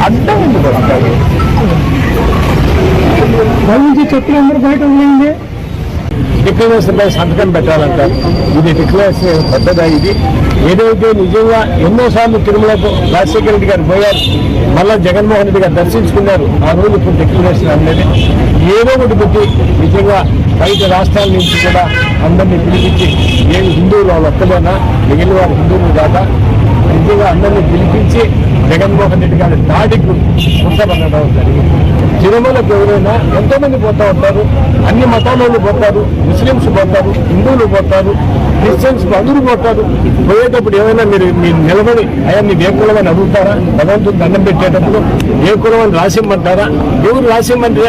అడ్డం ఉంది భావించి చెట్లు అందరూ బయట ఉన్నాయండి. డిక్లరేషన్ పై సంతకం పెట్టాలంటారు. ఇది డిక్లరేషన్ పద్ధతి. ఇది ఏదైతే నిజంగా ఎన్నోసార్లు తిరుమలకు రాజశేఖర రెడ్డి గారు పోయారు, మళ్ళా జగన్మోహన్ రెడ్డి గారు దర్శించుకున్నారు. ఆ రోజు ఇప్పుడు డిక్లరేషన్ అనేది ఏదో ఒకటి పెట్టి నిజంగా బయట రాష్ట్రాల నుంచి కూడా అందరినీ పిలిపించి, ఏమి హిందువులు వాళ్ళు ఒక్కలేనా, మిగిలిన వారు హిందువులు కాదా, నిజంగా అందరినీ పిలిపించి జగన్మోహన్ రెడ్డి గారి దాడికి ఉండబడడం జరిగింది. తిరుమలకు ఎవరైనా ఎంతో మంది పోతా ఉంటారు, అన్ని మతాల పోతారు, ముస్లింస్ పోతారు, హిందువులు పోతారు, క్రిస్టియన్స్ అందరూ పోతారు. పోయేటప్పుడు ఏమైనా మీరు నిలబడి అయ్యా మీరు ఏ కులం అని అడుగుతారా? భగవంతుని దండం పెట్టేటప్పుడు ఏ కులం అని రాసిమ్మంటారా? ఎవరు రాసిమ్మంటే